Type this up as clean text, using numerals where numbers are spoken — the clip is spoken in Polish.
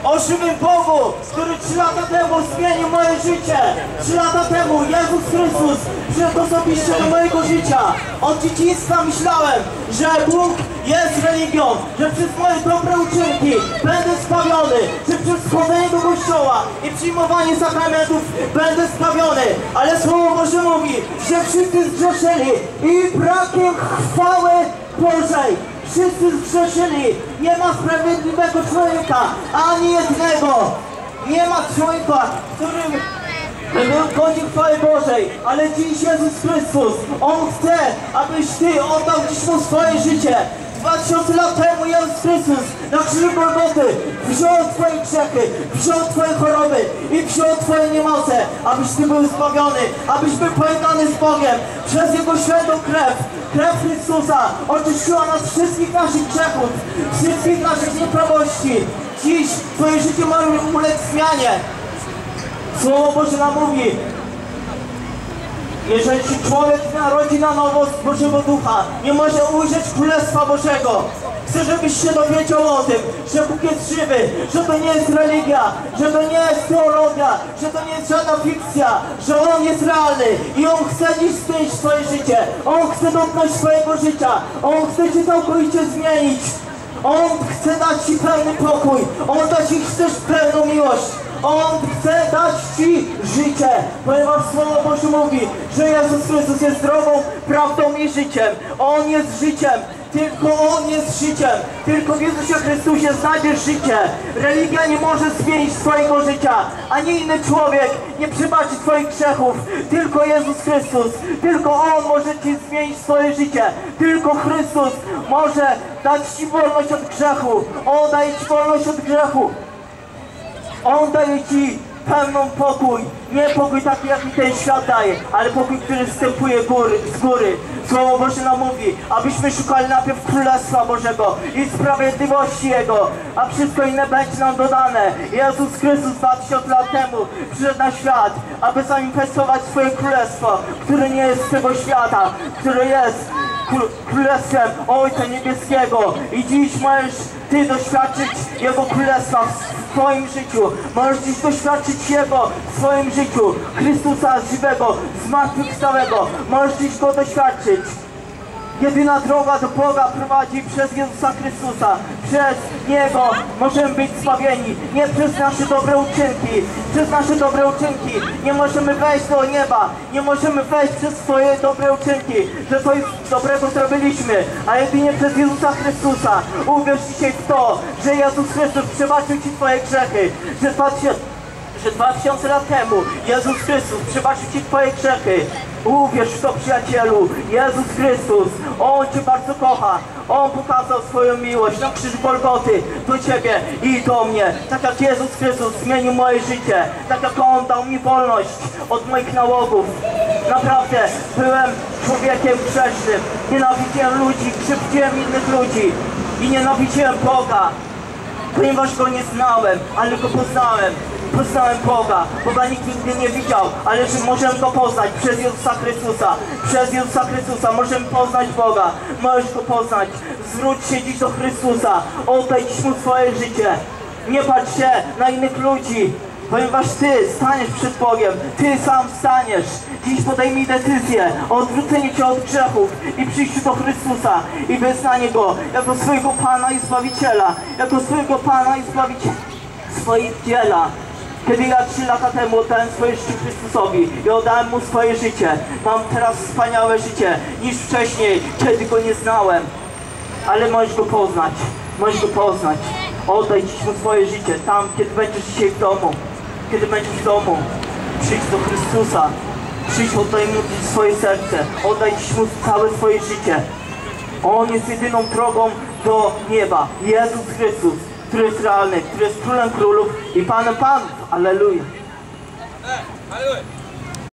o żywym Bogu, który 3 lata temu zmienił moje życie. 3 lata temu Jezus Chrystus przyszedł osobiście do mojego życia. Od dzieciństwa myślałem, że Bóg jest religią, że przez moje dobre uczynki będę zbawiony, że przez chodzenie do kościoła i przyjmowanie sakramentów będę zbawiony. Ale Słowo Boże mówi, że wszyscy zgrzeszyli i brakiem chwały Bożej. Wszyscy zgrzeszyli. Nie ma sprawiedliwego człowieka, ani jednego. Nie ma człowieka, którym był godzin chwały Bożej, ale dziś Jezus Chrystus, On chce, abyś Ty oddał dziś Mu swoje życie. 2000 lat temu Jezus Chrystus na krzyżu Golgoty wziął Twoje grzechy, wziął Twoje choroby i wziął Twoje niemoce, abyś Ty był zbawiony, abyś był pojednany z Bogiem przez Jego świętą krew. Krew Chrystusa oczyściła nas wszystkich naszych grzechów, wszystkich naszych nieprawości. Dziś Twoje życie ma ulec zmianie. Słowo Boże nam mówi, jeżeli się człowiek narodzi na nowo z Bożego Ducha, nie może ujrzeć Królestwa Bożego. Chcę, żebyś się dowiedział o tym, że Bóg jest żywy, że to nie jest religia, że to nie jest teologia, że to nie jest żadna fikcja, że On jest realny i On chce dziś zmienić Twoje życie. On chce dotknąć Twojego życia. On chce Cię całkowicie zmienić. On chce dać Ci pełny pokój. On da Ci chcesz pełną miłość. On chce dać Ci życie, ponieważ Słowo Boże mówi, że Jezus Chrystus jest drogą, prawdą i życiem. On jest życiem. Tylko On jest życiem. Tylko w Jezusie Chrystusie znajdziesz życie. Religia nie może zmienić Twojego życia. Ani inny człowiek nie przebaczy Twoich grzechów. Tylko Jezus Chrystus. Tylko On może Ci zmienić Twoje życie. Tylko Chrystus może dać Ci wolność od grzechu. On daje Ci wolność od grzechu. On daje Ci pełną pokój. Nie pokój taki, jaki ten świat daje, ale pokój, który wstępuje z góry. Słowo Boże nam mówi, abyśmy szukali najpierw Królestwa Bożego i sprawiedliwości Jego, a wszystko inne będzie nam dodane. Jezus Chrystus 2000 lat temu przyszedł na świat, aby zamanifestować swoje Królestwo, które nie jest z tego świata, które jest Królestwem Ojca Niebieskiego. I dziś możesz Ty doświadczyć Jego Królestwa w Twoim życiu. Możesz dziś doświadczyć Jego w swoim życiu. Chrystusa żywego, zmartwychwstałego. Możesz dziś Go doświadczyć. Jedyna droga do Boga prowadzi przez Jezusa Chrystusa. Przez Niego możemy być zbawieni. Nie przez nasze dobre uczynki. Przez nasze dobre uczynki nie możemy wejść do nieba. Nie możemy wejść przez swoje dobre uczynki, że coś dobrego zrobiliśmy. A jedynie przez Jezusa Chrystusa. Uwierz dzisiaj w to, że Jezus Chrystus przebaczył Ci Twoje grzechy. Że 2000 lat temu Jezus Chrystus przebaczył Ci Twoje grzechy. Uwierz w to, przyjacielu. Jezus Chrystus, On Cię bardzo kocha. On pokazał swoją miłość na krzyżu Golgoty do Ciebie i do mnie. Tak jak Jezus Chrystus zmienił moje życie. Tak jak On dał mi wolność od moich nałogów. Naprawdę byłem człowiekiem grzesznym. Nienawidziłem ludzi, krzywdziłem innych ludzi. I nienawidziłem Boga, ponieważ Go nie znałem, ale Go poznałem. Poznałem Boga. Boga nikt nigdy nie widział, ale że możemy Go poznać przez Jezusa Chrystusa. Przez Jezusa Chrystusa możemy poznać Boga. Możesz Go poznać. Zwróć się dziś do Chrystusa. Oddaj dziś Mu swoje życie. Nie patrz się na innych ludzi, ponieważ Ty staniesz przed Bogiem. Ty sam staniesz. Dziś podejmij decyzję o odwróceniu Cię od grzechów i przyjściu do Chrystusa i wyznanie Go jako swojego Pana i Zbawiciela. Jako swojego Pana i Zbawiciela. Kiedy ja 3 lata temu oddałem swoje życie Chrystusowi i oddałem Mu swoje życie, mam teraz wspaniałe życie niż wcześniej, kiedy Go nie znałem. Ale możesz Go poznać, możesz Go poznać. Oddaj dziś Mu swoje życie, tam, kiedy będziesz dzisiaj w domu. Kiedy będziesz w domu, przyjdź do Chrystusa. Przyjdź, oddaj Mu dziś swoje serce. Oddaj dziś Mu całe swoje życie. On jest jedyną drogą do nieba. Jezus Chrystus, który jest realny, który jest Królem Królów i Panem Panów. Alleluja.